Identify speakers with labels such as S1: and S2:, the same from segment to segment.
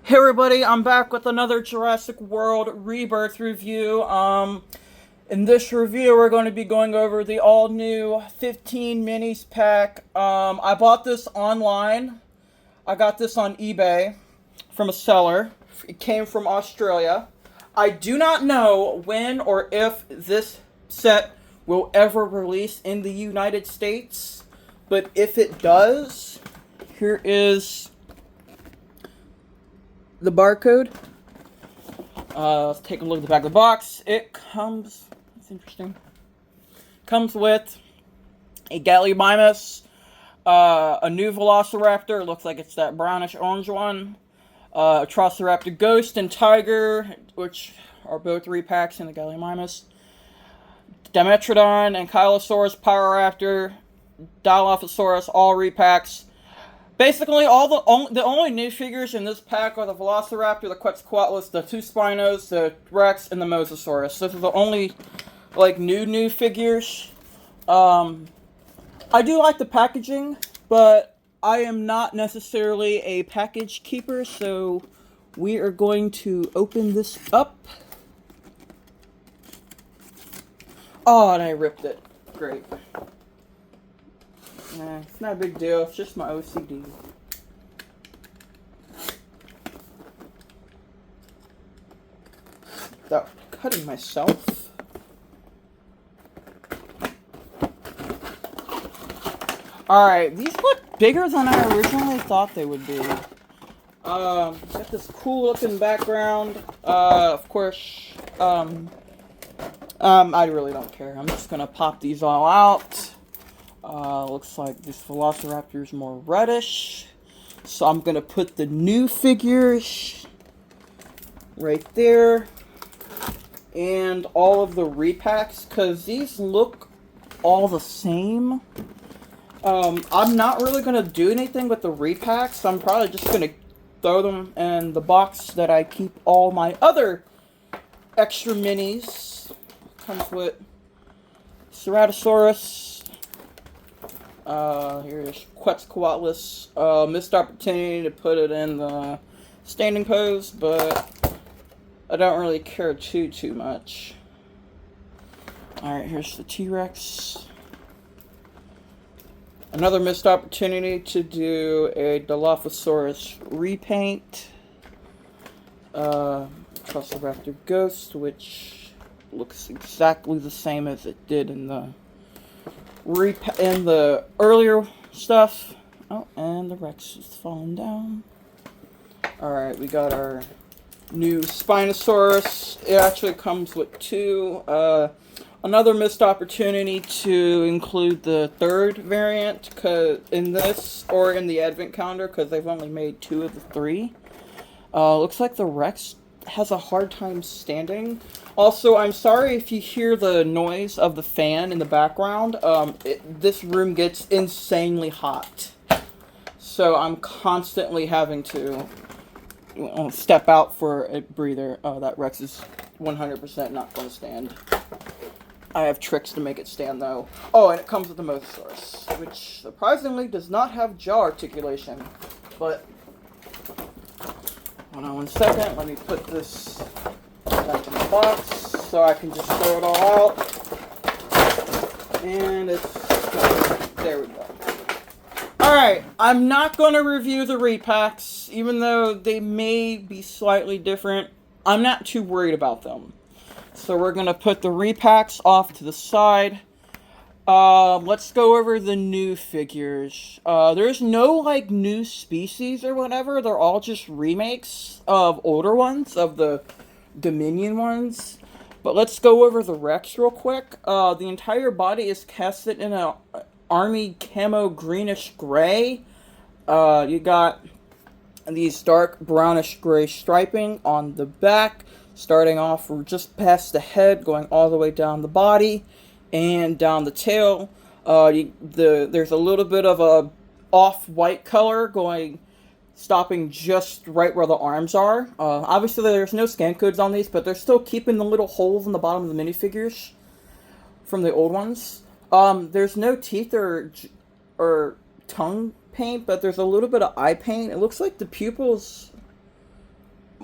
S1: Hey everybody, I'm back with another Jurassic World Rebirth review. In this review, we're going to be going over the all-new 15 minis pack. I bought this online. I got this on eBay from a seller. It came from Australia. I do not know when or if this set will ever release in the United States, but if it does, here is the barcode. Let's take a look at the back of the box. It comes, that's interesting, comes with a Gallimimus, a new Velociraptor, looks like it's that brownish orange one, a Triceratops Ghost and Tiger, which are both repacks in the Gallimimus, Dimetrodon, Ankylosaurus, Pyroraptor, Dilophosaurus, all repacks. Basically, the only new figures in this pack are the Velociraptor, the Quetzalcoatlus, the two Spinos, the Rex, and the Mosasaurus. Those are the only, new figures. I do like the packaging, but I am not necessarily a package keeper, so we are going to open this up. Oh, and I ripped it. Great. It's not a big deal, it's just my OCD. Without cutting myself. Alright, these look bigger than I originally thought they would be. Got this cool looking background. Of course, I really don't care. I'm just gonna pop these all out. Looks like this Velociraptor is more reddish. So I'm going to put the new figures right there. And all of the repacks, because these look all the same. I'm not really going to do anything with the repacks. So I'm probably just going to throw them in the box that I keep all my other extra minis. Comes with Ceratosaurus. Here's Quetzalcoatlus. Missed opportunity to put it in the standing pose, but I don't really care too much. Alright, here's the T-Rex. Another missed opportunity to do a Dilophosaurus repaint. Triceratops Ghost, which looks exactly the same as it did in the earlier stuff. Oh, and the Rex is falling down. Alright, we got our new Spinosaurus. It actually comes with two. Another missed opportunity to include the third variant in this, or in the advent calendar, because they've only made two of the three. Looks like the Rex has a hard time standing. Also, I'm sorry if you hear the noise of the fan in the background. This room gets insanely hot. So I'm constantly having to step out for a breather. Oh, that Rex is 100% not going to stand. I have tricks to make it stand, though. Oh, and it comes with the Mosasaurus, which surprisingly does not have jaw articulation. But, hold on 1 second. Let me put this back in the box so I can just throw it all out. And there we go. Alright, I'm not going to review the repacks, even though they may be slightly different. I'm not too worried about them. So we're going to put the repacks off to the side. Let's go over the new figures. There's no, new species or whatever. They're all just remakes of older ones, of the Dominion ones. But let's go over the Rex real quick. The entire body is casted in a army camo greenish gray. You got these dark brownish gray striping on the back, starting off just past the head, going all the way down the body and down the tail. There's a little bit of a off-white color stopping just right where the arms are. Obviously, there's no scan codes on these, but they're still keeping the little holes in the bottom of the minifigures from the old ones. There's no teeth or tongue paint, but there's a little bit of eye paint. It looks like the pupils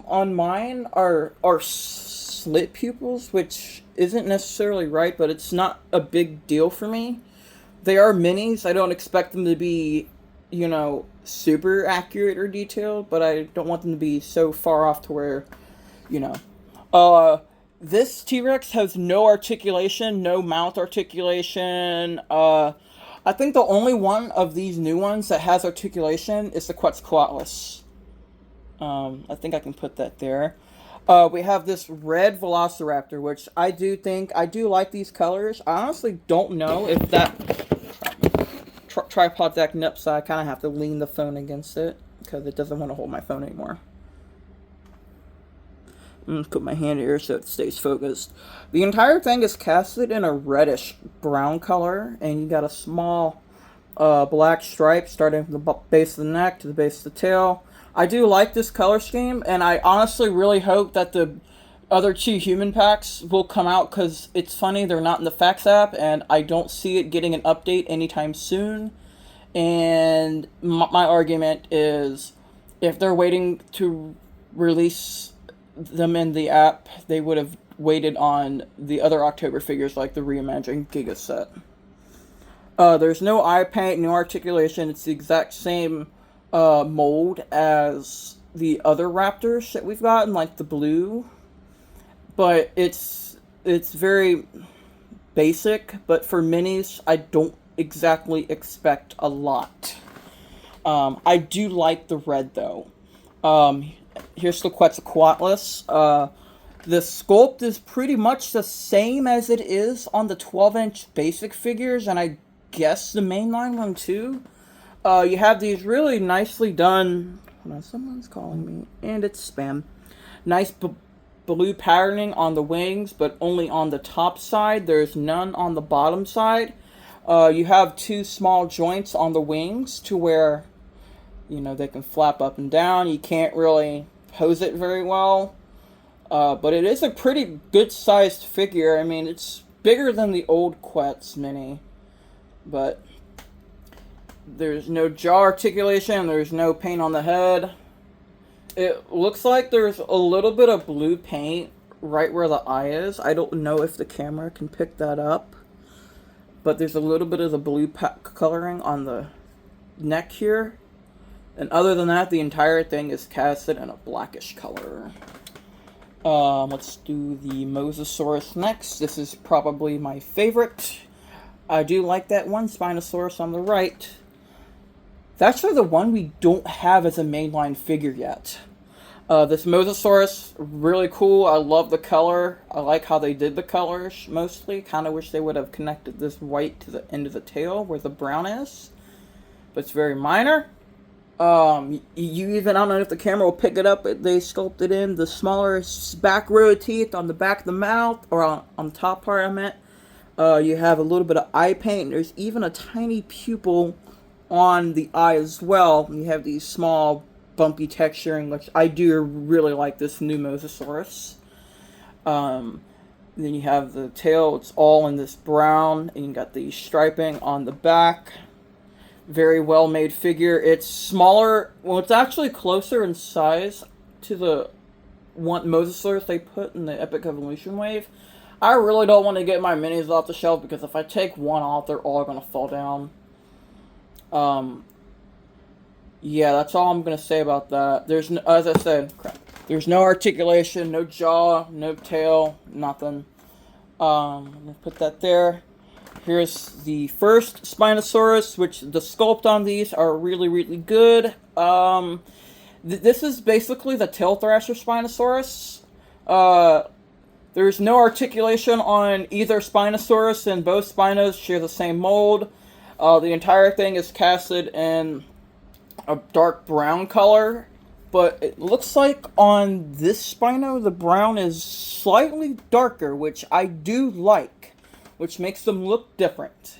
S1: on mine are slit pupils, which isn't necessarily right, but it's not a big deal for me. They are minis. I don't expect them to be, super accurate or detailed, but I don't want them to be so far off to where, you know. This T-Rex has no articulation, no mouth articulation. I think the only one of these new ones that has articulation is the Quetzalcoatlus. I think I can put that there. We have this red Velociraptor, which I do like these colors. I honestly don't know if that tripod's acting up, so I kind of have to lean the phone against it because it doesn't want to hold my phone anymore. I'm going to put my hand here so it stays focused. The entire thing is casted in a reddish brown color, and you got a small black stripe starting from the base of the neck to the base of the tail. I do like this color scheme, and I honestly really hope that the other two human packs will come out, because it's funny, they're not in the Facts app, and I don't see it getting an update anytime soon. And my argument is, if they're waiting to release them in the app, they would have waited on the other October figures like the reimagined Giga set. There's no eye paint, no articulation. It's the exact same mold as the other Raptors that we've gotten, like the blue, but it's very basic. But for minis, I don't exactly expect a lot. I do like the red though. Here's the Quetzalcoatlus. The sculpt is pretty much the same as it is on the 12-inch basic figures, and I guess the mainline one too. You have these really nicely done... Hold on, someone's calling me, and it's spam. Nice blue patterning on the wings, but only on the top side. There's none on the bottom side. You have two small joints on the wings to where, they can flap up and down. You can't really pose it very well. But it is a pretty good-sized figure. I mean, it's bigger than the old Quetz Mini. But there's no jaw articulation. There's no paint on the head. It looks like there's a little bit of blue paint right where the eye is. I don't know if the camera can pick that up. But there's a little bit of the blue coloring on the neck here. And other than that, the entire thing is casted in a blackish color. Let's do the Mosasaurus next. This is probably my favorite. I do like that one Spinosaurus on the right. That's actually the one we don't have as a mainline figure yet. This Mosasaurus, really cool. I love the color. I like how they did the colors, mostly. Kind of wish they would have connected this white to the end of the tail where the brown is. But it's very minor. You even, I don't know if the camera will pick it up, but they sculpted in the smaller back row of teeth on the back of the mouth, or on the top part I meant. You have a little bit of eye paint. There's even a tiny pupil on the eye as well. You have these small bumpy texturing, which I do really like this new Mosasaurus. Then you have the tail. It's all in this brown, and you got the striping on the back. Very well made figure. It's smaller. Well, it's actually closer in size to the one Mosasaurus they put in the Epic Evolution Wave. I really don't want to get my minis off the shelf, because if I take one off, they're all going to fall down. Yeah, that's all I'm going to say about that. There's no, as I said, there's no articulation, no jaw, no tail, nothing. I'm going to put that there. Here's the first Spinosaurus, which the sculpt on these are really, really good. This is basically the tail thrasher Spinosaurus. There's no articulation on either Spinosaurus, and both Spinos share the same mold. The entire thing is casted in a dark brown color, but it looks like on this Spino, the brown is slightly darker, which I do like, which makes them look different.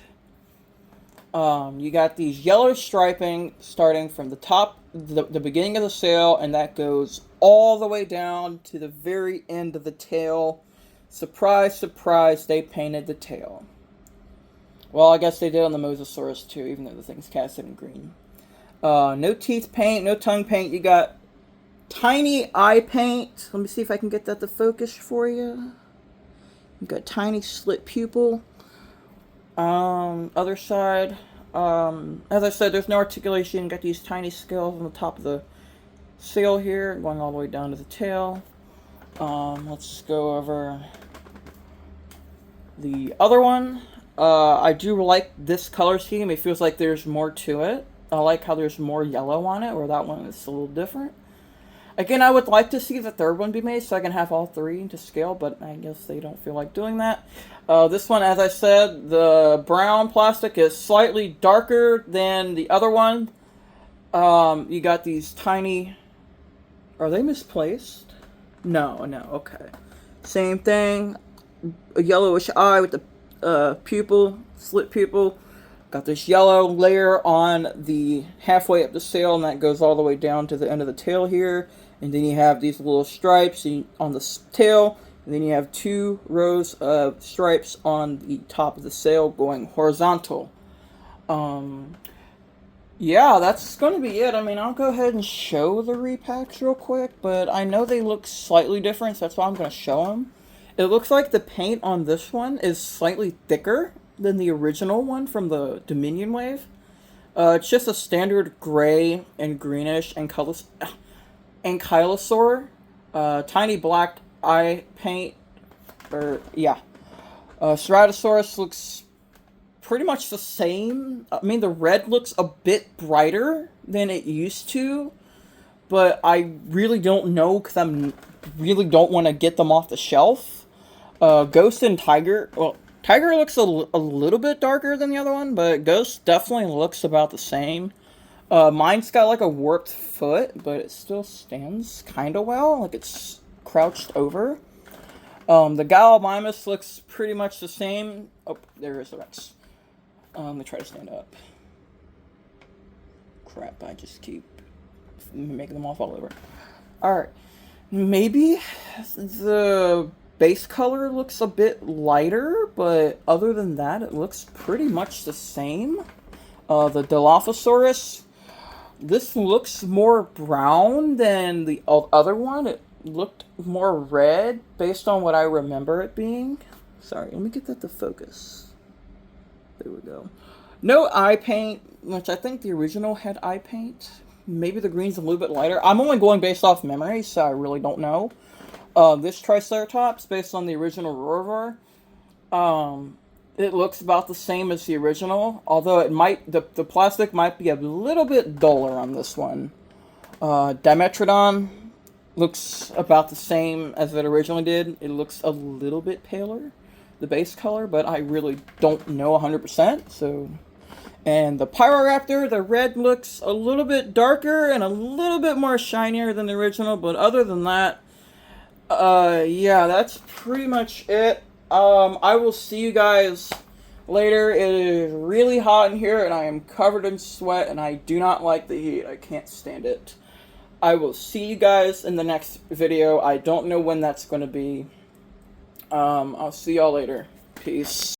S1: You got these yellow striping starting from the top, the beginning of the sail, and that goes all the way down to the very end of the tail. Surprise, surprise, they painted the tail. Well, I guess they did on the Mosasaurus too, even though the thing's casted in green. No teeth paint, no tongue paint. You got tiny eye paint. Let me see if I can get that to focus for you. You've got tiny slit pupil. Other side. As I said, there's no articulation. You've got these tiny scales on the top of the sail here, going all the way down to the tail. Let's go over the other one. I do like this color scheme. It feels like there's more to it. I like how there's more yellow on it, where that one is a little different. Again, I would like to see the third one be made so I can have all three to scale, but I guess they don't feel like doing that. This one, as I said, the brown plastic is slightly darker than the other one. You got these tiny... Are they misplaced? No, okay. Same thing. A yellowish eye with the pupil, slit pupil. Got this yellow layer on the halfway up the sail, and that goes all the way down to the end of the tail here. And then you have these little stripes on the tail, and then you have 2 rows of stripes on the top of the sail going horizontal. Yeah, that's going to be it. I mean, I'll go ahead and show the repacks real quick, but I know they look slightly different, so that's why I'm going to show them. It looks like the paint on this one is slightly thicker than the original one from the Dominion Wave. It's just a standard gray and greenish and ankylosaur. Tiny black eye paint. Ceratosaurus looks pretty much the same. I mean, the red looks a bit brighter than it used to, but I really don't know because I really don't want to get them off the shelf. Ghost and Tiger, well, Tiger looks a little bit darker than the other one, but Ghost definitely looks about the same. Mine's got like a warped foot, but it still stands kind of well, like it's crouched over. The Gallimimus looks pretty much the same. Oh, there is the Rex. Let me try to stand up. Crap, I just keep making them all fall over. Alright. Maybe the base color looks a bit lighter, but other than that, it looks pretty much the same. The Dilophosaurus, this looks more brown than the other one. It looked more red based on what I remember it being. Sorry, let me get that to focus. There we go. No eye paint, which I think the original had eye paint. Maybe the green's a little bit lighter. I'm only going based off memory, so I really don't know. This Triceratops, based on the original Roar, it looks about the same as the original, although it might the plastic might be a little bit duller on this one. Dimetrodon looks about the same as it originally did. It looks a little bit paler, the base color, but I really don't know 100%. So, and the Pyroraptor, the red looks a little bit darker and a little bit more shinier than the original, but other than that, yeah, that's pretty much it. I will see you guys later. It is really hot in here, and I am covered in sweat, and I do not like the heat. I can't stand it. I will see you guys in the next video. I don't know when that's going to be. I'll see y'all later. Peace.